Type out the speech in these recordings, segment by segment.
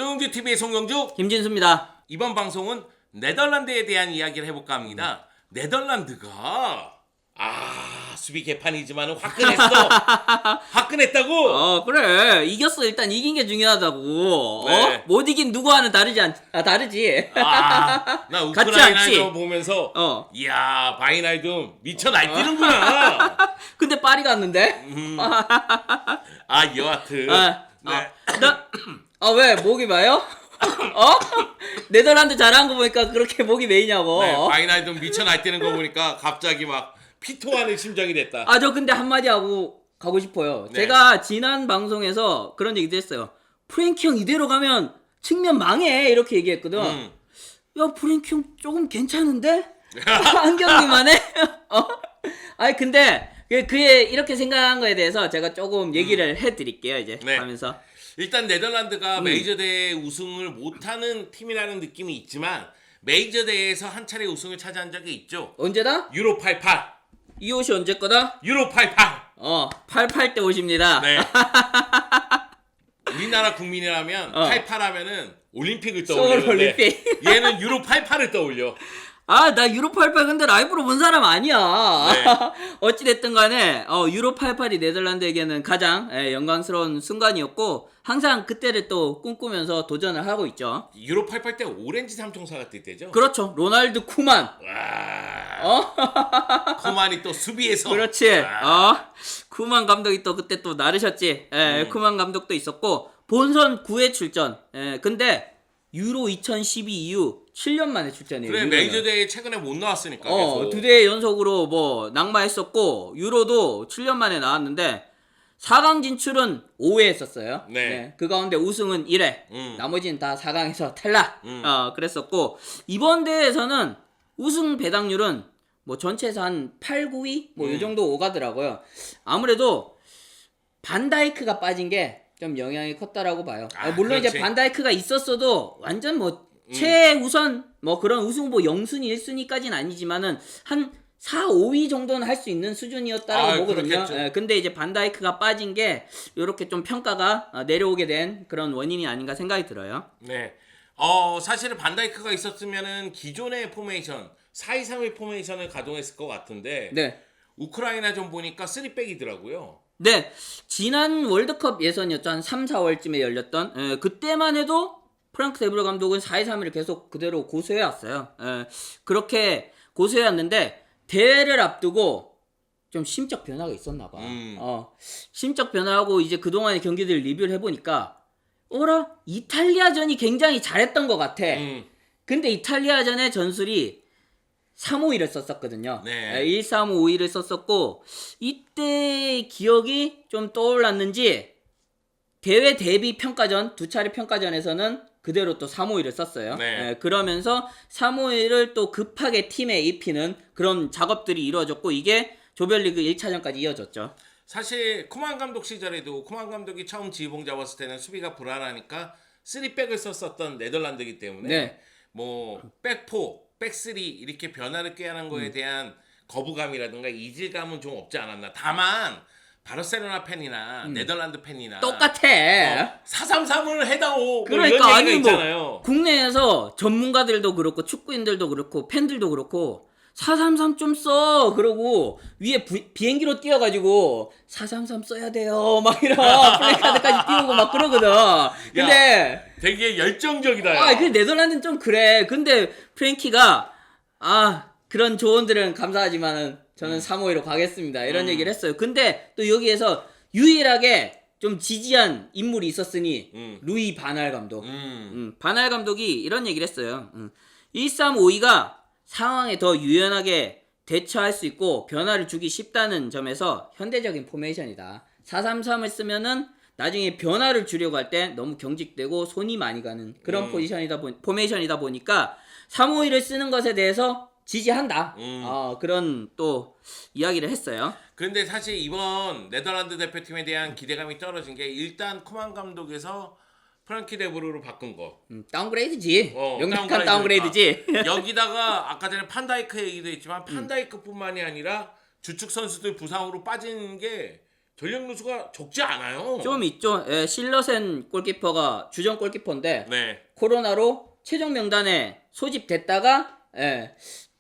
송영주TV의 송영주 김진수입니다. 이번 방송은 네덜란드에 대한 이야기를 해볼까 합니다. 네덜란드가 수비 개판이지만 화끈했어. 화끈했다고. 그래 이겼어. 일단 이긴 게 중요하다고. 네. 못 이긴 누구와는 다르지. 나 같지 우크라이나에서 않지? 보면서 어. 바이날둠 미쳐 날뛰는구나. 근데 파리 갔는데. 여하튼 왜 목이 마요? 네덜란드 잘한 거 보니까 그렇게 목이 메이냐고. 바이날둠 미쳐 날뛰는 거 보니까 갑자기 막 피토하는 심정이 됐다. 저 근데 한마디 하고 가고 싶어요. 네. 제가 지난 방송에서 그런 얘기도 했어요. 프랭키 형 이대로 가면 측면 망해 이렇게 얘기했거든. 야 프랭키 형 조금 괜찮은데? 한경님만 해? 근데 그의 이렇게 생각한 거에 대해서 제가 조금 얘기를 해드릴게요 이제 네. 하면서. 일단 네덜란드가 메이저 대회 우승을 못하는 팀이라는 느낌이 있지만 메이저 대회에서 한 차례 우승을 차지한 적이 있죠. 언제다? 유로 88. 이 옷이 언제 거다? 유로 88. 88대 옷입니다. 네. 우리나라 국민이라면 88 하면은 올림픽을 서울 떠올리는데 올림픽. 얘는 유로 88을 떠올려. 나 유로 88 근데 라이브로 본 사람 아니야. 네. 어찌됐든 간에 유로 88이 네덜란드에게는 가장 영광스러운 순간이었고 항상 그때를 또 꿈꾸면서 도전을 하고 있죠. 유로 88 때 오렌지 삼총사가 뜰 때죠. 그렇죠. 로날드 쿠만. 코만이 또 수비에서. 그렇지. 쿠만 감독이 또 그때 또 나르셨지. 쿠만 감독도 있었고 본선 9회 출전. 근데 유로 2012 이후 7년 만에 출전이에요. 그래 유로는. 메이저 대회 최근에 못 나왔으니까. 계속. 2대회 연속으로 뭐 낙마했었고 유로도 7년 만에 나왔는데 4강 진출은 5회 했었어요. 네. 그 가운데 우승은 1회. 나머지는 다 4강에서 탈락. 그랬었고 이번 대회에서는 우승 배당률은 뭐 전체에서 한 8, 9위 뭐 이 정도 오가더라고요. 아무래도 반다이크가 빠진 게 좀 영향이 컸다라고 봐요. 물론 그렇지. 이제 반다이크가 있었어도 완전 뭐 최우선 뭐 그런 우승 후보 0순위 1순위까지는 아니지만은 한 4, 5위 정도는 할 수 있는 수준이었다라고 보거든요. 그렇겠죠. 근데 이제 반다이크가 빠진 게 이렇게 좀 평가가 내려오게 된 그런 원인이 아닌가 생각이 들어요. 네. 사실은 반다이크가 있었으면은 기존의 포메이션 4-2-3-1 포메이션을 가동했을 것 같은데 네. 우크라이나전 보니까 3백이더라고요. 네. 지난 월드컵 예선이었죠. 한 3, 4월쯤에 열렸던 그때만 해도 프랑크 데브르 감독은 4-2-3-1을 계속 그대로 고수해왔어요. 그렇게 고수해왔는데 대회를 앞두고 좀 심적 변화가 있었나 봐. 심적 변화하고 이제 그동안의 경기들 리뷰를 해보니까 이탈리아전이 굉장히 잘했던 것 같아. 근데 이탈리아전의 전술이 3-5-1을 썼었거든요. 네. 1-3-5-1을 썼었고 이때 기억이 좀 떠올랐는지 대회 대비 평가전 두 차례 평가전에서는 그대로 또 3-5-1을 썼어요. 네. 그러면서 3-5-1을 또 급하게 팀에 입히는 그런 작업들이 이루어졌고 이게 조별리그 1차전까지 이어졌죠. 사실 코만 감독 시절에도 코만 감독이 처음 지휘봉 잡았을 때는 수비가 불안하니까 3백을 썼었던 네덜란드이기 때문에 네. 뭐 백포, 백쓰리 이렇게 변화를 꾀하는 거에 대한 거부감이라든가 이질감은 좀 없지 않았나. 다만 바르셀로나 팬이나 네덜란드 팬이나 똑같아. 4-3-3을 해다오. 그러니까 뭐 이런 아니 얘기가 뭐 있잖아요. 국내에서 전문가들도 그렇고 축구인들도 그렇고 팬들도 그렇고 4-3-3 좀 써. 그러고 위에 비행기로 뛰어가지고 4-3-3 써야 돼요. 막 이런 플래카드까지 띄우고 막 그러거든. 근데 되게 열정적이다. 그 네덜란드는 좀 그래. 근데 프랭키가 그런 조언들은 감사하지만은 저는 3-5-1로 가겠습니다. 이런 얘기를 했어요. 근데 또 여기에서 유일하게 좀 지지한 인물이 있었으니 루이 바날 감독. 바날 감독이 이런 얘기를 했어요. 1-3-5-2가 상황에 더 유연하게 대처할 수 있고 변화를 주기 쉽다는 점에서 현대적인 포메이션이다. 4-3-3을 쓰면은 나중에 변화를 주려고 할 때 너무 경직되고 손이 많이 가는 그런 포메이션이다 보니까 3-5-1을 쓰는 것에 대해서 지지한다. 그런 또 이야기를 했어요. 근데 사실 이번 네덜란드 대표팀에 대한 기대감이 떨어진 게 일단 코만 감독에서 프랑키 데브르로 바꾼 거. 다운그레이드지. 명백한 다운그레이드지. 여기다가 아까 전에 판다이크 얘기도 했지만 판다이크뿐만이 아니라 주축 선수들 부상으로 빠지는 게 전력 누수가 적지 않아요. 좀 있죠. 예, 실러센 골키퍼가 주전 골키퍼인데 네. 코로나로 최종 명단에 소집됐다가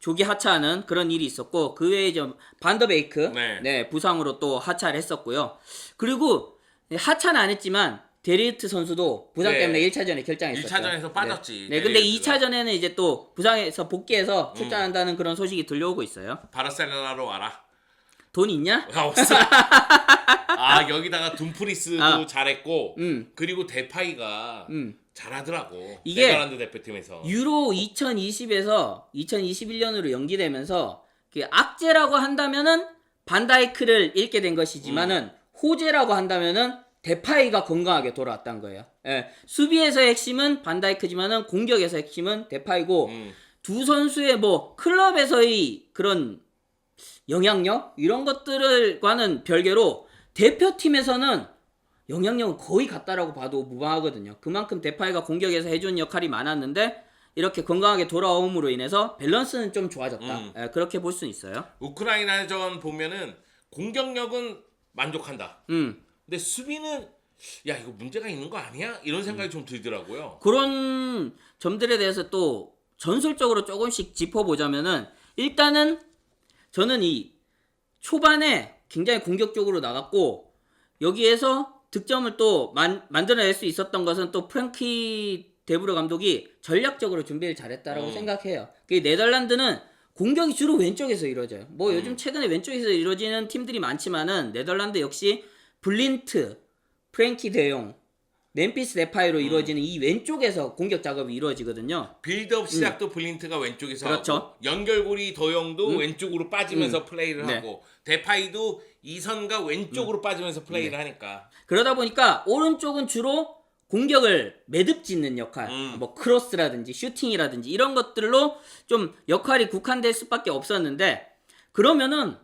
조기 하차하는 그런 일이 있었고 그 외에 좀 반더베이크 네. 부상으로 또 하차를 했었고요. 그리고 하차는 안 했지만 데리트 선수도 부상 네. 때문에 1차전에 결장했었죠. 1차전에서 빠졌지. 네, 근데 데리트가. 2차전에는 이제 또 부상에서 복귀해서 출전한다는 그런 소식이 들려오고 있어요. 바르셀로나로 와라. 돈 있냐? 없어. 아 여기다가 둠프리스도 잘했고 그리고 데파이가 잘하더라고. 이게 네덜란드 대표팀에서. 유로 2020에서 2021년으로 연기되면서 그 악재라고 한다면은 반다이크를 잃게 된 것이지만은 호재라고 한다면은 데파이가 건강하게 돌아왔다는 거예요. 예. 수비에서의 핵심은 반다이크지만은 공격에서 핵심은 데파이고 두 선수의 뭐 클럽에서의 그런 영향력 이런 것들과는 별개로 대표팀에서는 영향력은 거의 같다라고 봐도 무방하거든요. 그만큼 데파이가 공격에서 해준 역할이 많았는데 이렇게 건강하게 돌아옴으로 인해서 밸런스는 좀 좋아졌다. 예, 그렇게 볼 수는 있어요. 우크라이나전 보면은 공격력은 만족한다. 근데 수비는 야 이거 문제가 있는 거 아니야? 이런 생각이 좀 들더라고요. 그런 점들에 대해서 또 전술적으로 조금씩 짚어보자면은 일단은 저는 이 초반에 굉장히 공격적으로 나갔고 여기에서 득점을 또 만들어낼 수 있었던 것은 또 프랭키 데브르 감독이 전략적으로 준비를 잘했다라고 생각해요. 그 네덜란드는 공격이 주로 왼쪽에서 이루어져요. 뭐 요즘 최근에 왼쪽에서 이루어지는 팀들이 많지만은 네덜란드 역시 블린트, 프랭키 데용, 멤피스 데파이로 이루어지는 이 왼쪽에서 공격 작업이 이루어지거든요. 빌드업 시작도 블린트가 왼쪽에서 그렇죠. 하고 연결고리 더영도 왼쪽으로 빠지면서 플레이를 네. 하고 데파이도 이선과 왼쪽으로 빠지면서 플레이를 하니까 그러다 보니까 오른쪽은 주로 공격을 매듭 짓는 역할, 뭐 크로스라든지 슈팅이라든지 이런 것들로 좀 역할이 국한될 수밖에 없었는데 그러면은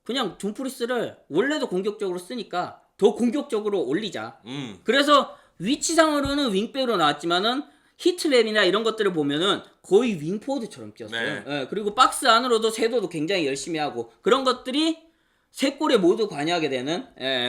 그냥 둠프리스를 원래도 공격적으로 쓰니까 더 공격적으로 올리자. 그래서 위치상으로는 윙백으로 나왔지만은 히트맵이나 이런 것들을 보면은 거의 윙포워드처럼 뛰었어요. 네. 예, 그리고 박스 안으로도 세도도 굉장히 열심히 하고 그런 것들이 세 골에 모두 관여하게 되는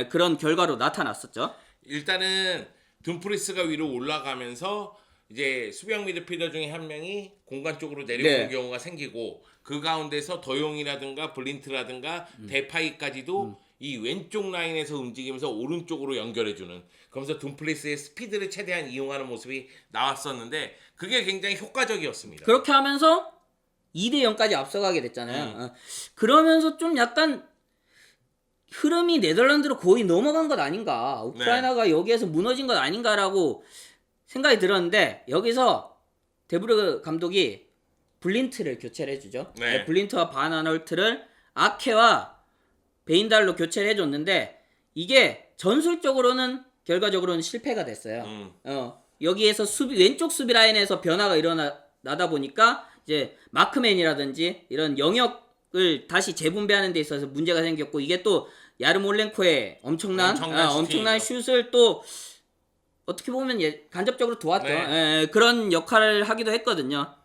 그런 결과로 나타났었죠. 일단은 둠프리스가 위로 올라가면서 이제 수비형 미드필더 중에 한 명이 공간 쪽으로 내려오는 경우가 생기고 그 가운데서 더용이라든가 블린트라든가 데파이까지도 이 왼쪽 라인에서 움직이면서 오른쪽으로 연결해주는 그러면서 둠프리스의 스피드를 최대한 이용하는 모습이 나왔었는데 그게 굉장히 효과적이었습니다. 그렇게 하면서 2대0까지 앞서가게 됐잖아요. 그러면서 좀 약간 흐름이 네덜란드로 거의 넘어간 것 아닌가, 우크라이나가 여기에서 무너진 것 아닌가라고 생각이 들었는데 여기서 데브르 감독이 블린트를 교체를 해주죠. 네. 블린트와 반 아놀트를 아케와 베인달로 교체를 해줬는데 이게 전술적으로는 결과적으로는 실패가 됐어요. 여기에서 왼쪽 수비 라인에서 변화가 일어나다 보니까 이제 마크맨이라든지 이런 영역을 다시 재분배하는 데 있어서 문제가 생겼고 이게 또 야르몰렌코의 엄청난 슛을 또 어떻게 보면 간접적으로 도왔죠. 네. 그런 역할을 하기도 했거든요.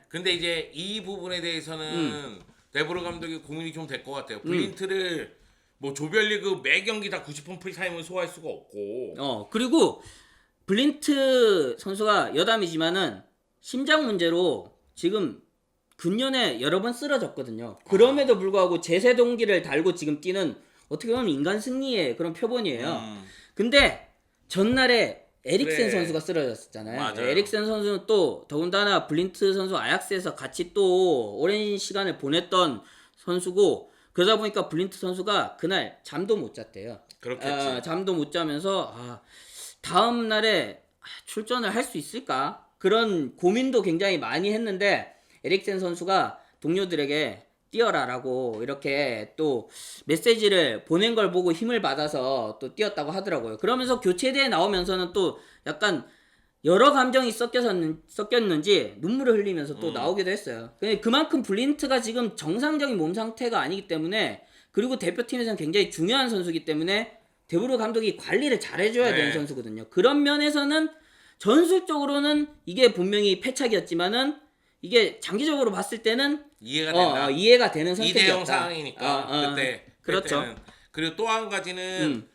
근데 이제 이 부분에 대해서는 데브르 감독이 고민이 좀 될 것 같아요. 블린트를 뭐 조별리그 매 경기 다 90분 풀타임을 소화할 수가 없고 그리고 블린트 선수가 여담이지만은 심장 문제로 지금 근년에 여러 번 쓰러졌거든요. 그럼에도 불구하고 제세 동기를 달고 지금 뛰는 어떻게 보면 인간 승리의 그런 표본이에요. 근데 전날에 에릭센 선수가 쓰러졌었잖아요. 맞아요. 에릭센 선수는 또 더군다나 블린트 선수 아약스에서 같이 또 오랜 시간을 보냈던 선수고 그러다 보니까 블린트 선수가 그날 잠도 못 잤대요. 그렇겠지. 잠도 못 자면서 다음 날에 출전을 할 수 있을까? 그런 고민도 굉장히 많이 했는데 에릭센 선수가 동료들에게 뛰어라라고 이렇게 또 메시지를 보낸 걸 보고 힘을 받아서 또 뛰었다고 하더라고요. 그러면서 교체대에 나오면서는 또 약간 여러 감정이 섞였는지 눈물을 흘리면서 또 나오기도 했어요. 그만큼 블린트가 지금 정상적인 몸 상태가 아니기 때문에 그리고 대표팀에서는 굉장히 중요한 선수이기 때문에 데브르 감독이 관리를 잘해줘야 되는 선수거든요. 그런 면에서는 전술적으로는 이게 분명히 패착이었지만은 이게 장기적으로 봤을 때는 이해가 된다. 이해가 되는 2대0 선택이었다. 상황이니까 그때 그렇죠. 그때는. 그리고 또 한 가지는 음.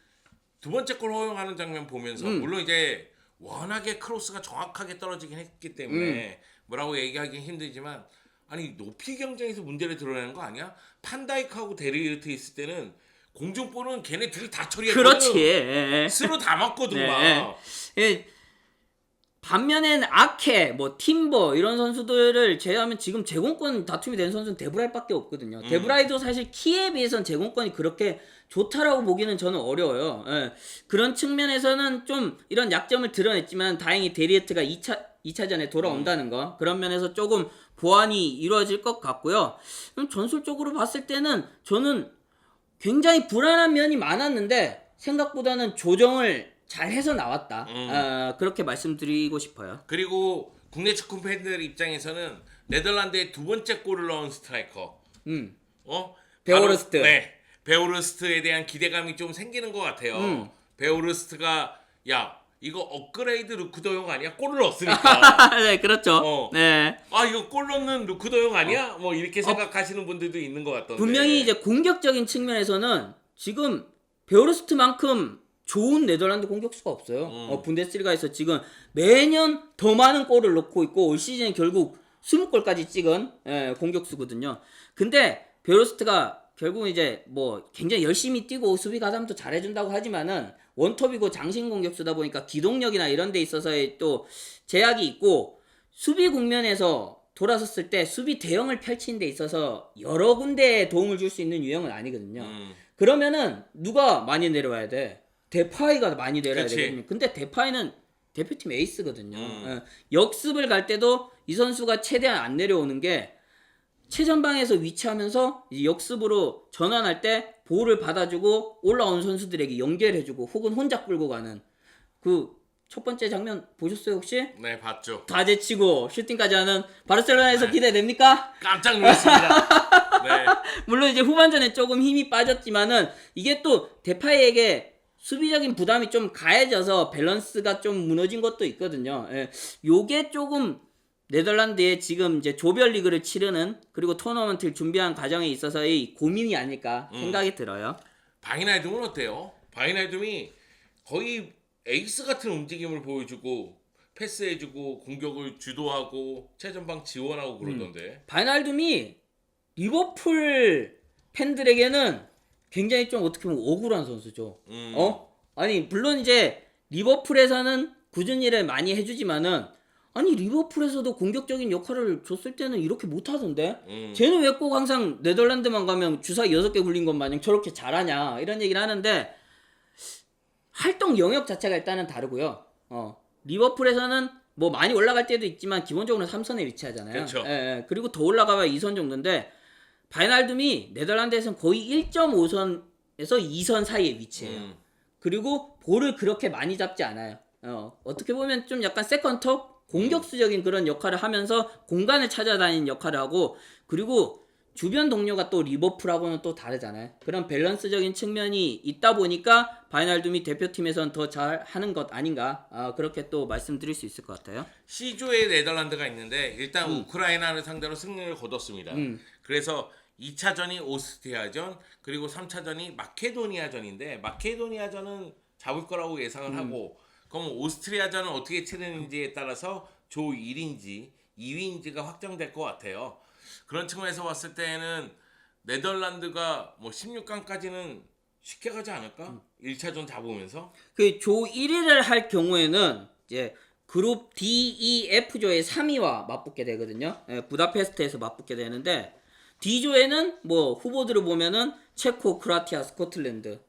두 번째 골 허용하는 장면 보면서 물론 이제 워낙에 크로스가 정확하게 떨어지긴 했기 때문에 뭐라고 얘기하기 힘들지만 아니 높이 경쟁에서 문제를 드러내는 거 아니야? 판다이크하고 데리히트 있을 때는 공중볼은 걔네 둘이 다 처리했거든. 그렇지. 예. 스로 다 맞거든 네. 막. 예. 반면엔 아케, 뭐 팀버 이런 선수들을 제외하면 지금 제공권 다툼이 되는 선수는 데브라이밖에 없거든요. 데브라이도 사실 키에 비해선 제공권이 그렇게 좋다라고 보기는 저는 어려워요. 예. 그런 측면에서는 좀 이런 약점을 드러냈지만 다행히 데리에트가 2차전에 돌아온다는 거 그런 면에서 조금 보완이 이루어질 것 같고요. 그럼 전술적으로 봤을 때는 저는 굉장히 불안한 면이 많았는데 생각보다는 조정을 잘 해서 나왔다. 그렇게 말씀드리고 싶어요. 그리고 국내 축구 팬들 입장에서는 네덜란드의 두 번째 골을 넣은 스트라이커. 베오르스트. 바로, 네. 베오르스트에 대한 기대감이 좀 생기는 것 같아요. 베오르스트가 야 이거 업그레이드 루크더용 아니야? 골을 넣었으니까. 네, 그렇죠. 네. 아 이거 골 넣는 루크더용 아니야? 뭐 이렇게 생각하시는 분들도 있는 것 같던데. 분명히 이제 공격적인 측면에서는 지금 베오르스트만큼 좋은 네덜란드 공격수가 없어요. 분데스리가에서 지금 매년 더 많은 골을 넣고 있고 올 시즌에 결국 20골까지 찍은 공격수거든요. 근데 베오르스트가 결국 이제 뭐 굉장히 열심히 뛰고 수비 가담도 잘해준다고 하지만은 원톱이고 장신 공격수다 보니까 기동력이나 이런 데 있어서의 또 제약이 있고 수비 국면에서 돌아섰을 때 수비 대형을 펼치는 데 있어서 여러 군데에 도움을 줄 수 있는 유형은 아니거든요. 그러면은 누가 많이 내려와야 돼? 데파이가 많이 내려야 그치. 되거든요. 근데 데파이는 대표팀 에이스거든요. 역습을 갈 때도 이 선수가 최대한 안 내려오는 게 최전방에서 위치하면서 이제 역습으로 전환할 때 볼을 받아주고 올라온 선수들에게 연결해주고 혹은 혼자 끌고 가는 그 첫 번째 장면 보셨어요 혹시? 네 봤죠. 다 제치고 슈팅까지 하는 바르셀로나에서 기대됩니까? 깜짝 놀랐습니다. 네. 물론 이제 후반전에 조금 힘이 빠졌지만은 이게 또 데파이에게 수비적인 부담이 좀 가해져서 밸런스가 좀 무너진 것도 있거든요. 요게 조금 네덜란드의 지금 이제 조별리그를 치르는 그리고 토너먼트를 준비한 과정에 있어서의 고민이 아닐까 생각이 들어요. 바이나이듬은 어때요? 바이나이듬이 거의 에이스 같은 움직임을 보여주고 패스해주고 공격을 주도하고 최전방 지원하고 그러던데. 바이날둠이 리버풀 팬들에게는 굉장히 좀 어떻게 보면 억울한 선수죠. 아니 물론 이제 리버풀에서는 굳은 일을 많이 해주지만은 아니 리버풀에서도 공격적인 역할을 줬을 때는 이렇게 못하던데 쟤는 왜 꼭 항상 네덜란드만 가면 주사위 6개 굴린 것 마냥 저렇게 잘하냐 이런 얘기를 하는데 활동 영역 자체가 일단은 다르고요. 리버풀에서는 뭐 많이 올라갈 때도 있지만 기본적으로 3선에 위치하잖아요. 그렇죠. 그리고 더 올라가봐야 2선 정도인데 바이날둠이 네덜란드에서는 거의 1.5선에서 2선 사이에 위치해요. 그리고 볼을 그렇게 많이 잡지 않아요. 어떻게 보면 좀 약간 세컨톱 공격수적인 그런 역할을 하면서 공간을 찾아다니는 역할을 하고 그리고 주변 동료가 또 리버풀하고는 또 다르잖아요. 그런 밸런스적인 측면이 있다 보니까 바이날둠이 대표팀에서는 더 잘하는 것 아닌가 그렇게 또 말씀드릴 수 있을 것 같아요. C조에 네덜란드가 있는데 일단 우크라이나를 상대로 승리를 거뒀습니다. 그래서 2차전이 오스트리아전 그리고 3차전이 마케도니아전인데 마케도니아전은 잡을 거라고 예상을 하고 그럼 오스트리아전은 어떻게 치르는지에 따라서 조 1인지 2위인지가 확정될 것 같아요. 그런 측면에서 봤을 때는 네덜란드가 뭐 16강까지는 쉽게 가지 않을까? 1차전 잡으면서 그 조 1위를 할 경우에는 이제 그룹 D, E, F조의 3위와 맞붙게 되거든요. 부다페스트에서 맞붙게 되는데 D조에는 뭐 후보들을 보면은 체코, 크로아티아, 스코틀랜드.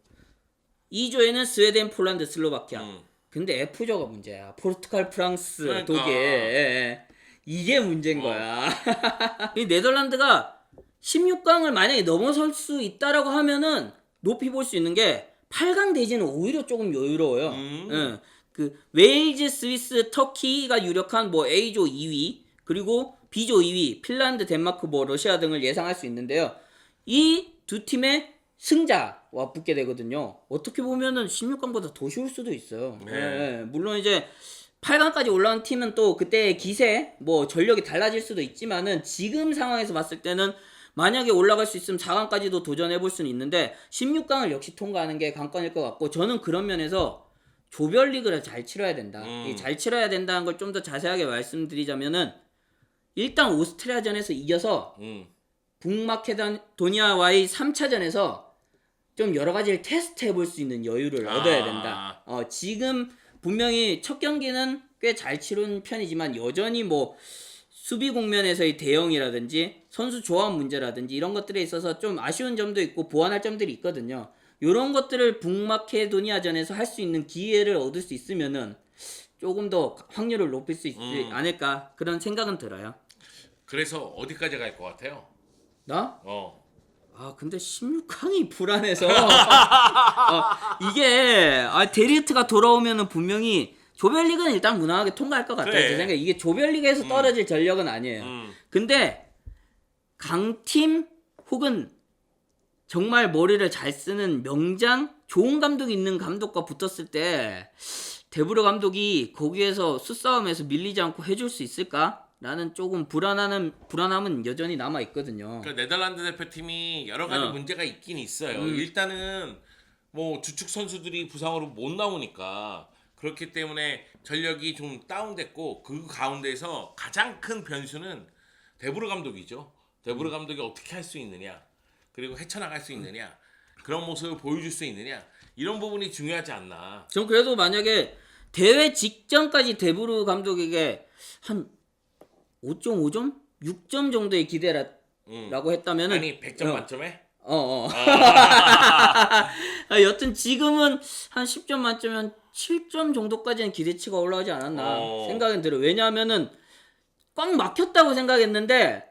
E조에는 스웨덴, 폴란드, 슬로바키아. 근데 F조가 문제야. 포르투갈, 프랑스, 그러니까. 독일. 이게 문제인 거야. 이 네덜란드가 16강을 만약에 넘어설 수 있다라고 하면은 높이 볼 수 있는 게 8강 대진은 오히려 조금 여유로워요. 그 웨일즈, 스위스, 터키가 유력한 뭐 A조 2위 그리고 B조 2위 핀란드, 덴마크, 뭐 러시아 등을 예상할 수 있는데요. 이 두 팀의 승자와 붙게 되거든요. 어떻게 보면은 16강보다 더 쉬울 수도 있어요. 물론 이제 8강까지 올라온 팀은 또 그때의 기세, 뭐 전력이 달라질 수도 있지만은 지금 상황에서 봤을 때는 만약에 올라갈 수 있으면 4강까지도 도전해 볼 수는 있는데 16강을 역시 통과하는 게 관건일 것 같고 저는 그런 면에서 조별리그를 잘 치러야 된다. 이 잘 치러야 된다는 걸 좀 더 자세하게 말씀드리자면은 일단 오스트리아전에서 이겨서 북마케도니아와의 3차전에서 좀 여러 가지를 테스트 해볼 수 있는 여유를 얻어야 된다. 지금 분명히 첫 경기는 꽤 잘 치른 편이지만 여전히 뭐 수비 국면에서의 대응이라든지 선수 조합 문제라든지 이런 것들에 있어서 좀 아쉬운 점도 있고 보완할 점들이 있거든요. 이런 것들을 북마케도니아전에서 할 수 있는 기회를 얻을 수 있으면은 조금 더 확률을 높일 수 있지 않을까 그런 생각은 들어요. 그래서 어디까지 갈 것 같아요? 나? 근데 16강이 불안해서 이게 데리트가 돌아오면은 분명히 조별리그는 일단 무난하게 통과할 것 같아요. 그래. 제 생각에 이게 조별리그에서 떨어질 전력은 아니에요. 근데 강팀 혹은 정말 머리를 잘 쓰는 명장 좋은 감독이 있는 감독과 붙었을 때 데브르 감독이 거기에서 수싸움에서 밀리지 않고 해줄 수 있을까? 라는 조금 불안함은 여전히 남아 있거든요. 그러니까 네덜란드 대표팀이 여러 가지 문제가 있긴 있어요. 일단은 뭐 주축 선수들이 부상으로 못 나오니까 그렇기 때문에 전력이 좀 다운됐고 그 가운데서 가장 큰 변수는 데브르 감독이죠. 데브르 감독이 어떻게 할 수 있느냐, 그리고 헤쳐나갈 수 있느냐, 그런 모습을 보여줄 수 있느냐, 이런 부분이 중요하지 않나. 전 그래도 만약에 대회 직전까지 데브르 감독에게 한 5.5점? 6점 정도의 기대라고 했다면은 아니 100점 만점에? 여튼 지금은 한 10점 만점에 한 7점 정도까지는 기대치가 올라오지 않았나 생각은 들어요. 왜냐하면은 꽉 막혔다고 생각했는데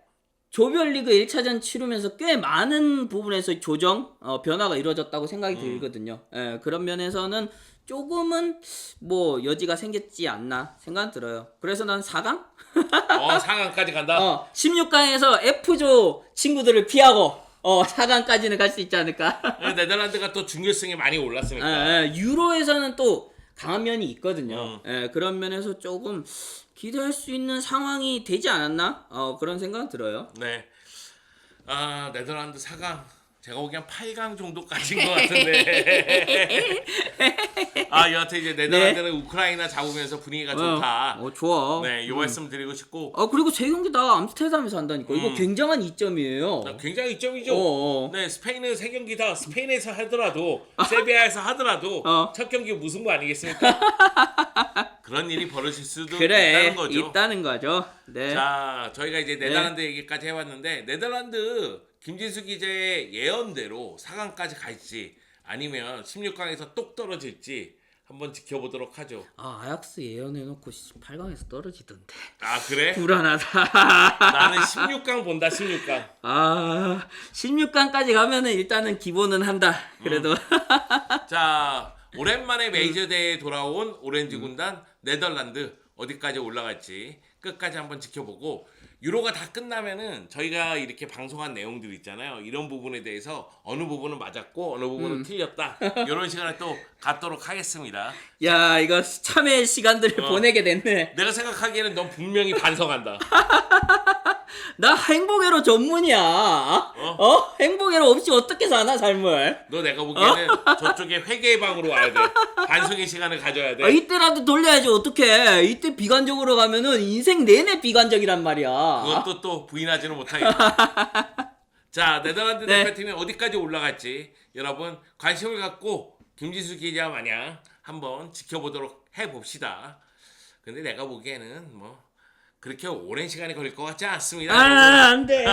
조별리그 1차전 치르면서 꽤 많은 부분에서 조정, 변화가 이루어졌다고 생각이 들거든요. 그런 면에서는 조금은 뭐 여지가 생겼지 않나 생각은 들어요. 그래서 난 4강? 4강까지 간다? 16강에서 F조 친구들을 피하고 4강까지는 갈 수 있지 않을까? 네덜란드가 또 준결승에 많이 올랐으니까. 유로에서는 또 강한 면이 있거든요. 그런 면에서 조금 기대할 수 있는 상황이 되지 않았나? 그런 생각은 들어요. 네. 네덜란드 4강. 제가 보기엔 8강 정도까지인 것 같은데. 여하튼 이제 네덜란드는 우크라이나 잡으면서 분위기가 좋다. 좋아. 네, 요 말씀 드리고 싶고. 그리고 세 경기 다 암스테르담에서 한다니까. 이거 굉장한 이점이에요. 굉장히 이점이죠. 네, 스페인은 3경기 다 스페인에서 하더라도 세비야에서 하더라도 첫 경기 무승부 아니겠습니까? 그런 일이 벌어질 수도 있다는 거죠. 있다는 거죠. 네. 자, 저희가 이제 네덜란드 얘기까지 해봤는데 네덜란드 김진수 기자의 예언대로 4강까지 갈지 아니면 16강에서 똑 떨어질지 한번 지켜보도록 하죠. 아약스 예언해놓고 8강에서 떨어지던데. 그래? 불안하다. 나는 16강 본다. 16강. 16강까지 가면은 일단은 기본은 한다. 그래도. 자, 오랜만에 메이저 대회에 돌아온 오렌지 군단 네덜란드 어디까지 올라갈지 끝까지 한번 지켜보고 유로가 다 끝나면은 저희가 이렇게 방송한 내용들 있잖아요. 이런 부분에 대해서 어느 부분은 맞았고 어느 부분은 틀렸다. 이런 시간을 또 갖도록 하겠습니다. 야, 이거 참여의 시간들을 보내게 됐네. 내가 생각하기에는 넌 분명히 반성한다. 나 행복회로 전문이야. 행복회로 없이 어떻게 사나 삶을. 너 내가 보기에는 저쪽에 회계의 방으로 와야 돼. 반성의 시간을 가져야 돼. 이때라도 돌려야지 어떡해. 이때 비관적으로 가면은 인생 내내 비관적이란 말이야. 그것도 또 부인하지는 못하겠다. 자, 네덜란드 대표팀이 어디까지 올라갈지 여러분 관심을 갖고 김진수 기자 마냥 한번 지켜보도록 해봅시다. 근데 내가 보기에는 뭐 그렇게 오랜 시간이 걸릴 것 같지 않습니다. 안 돼.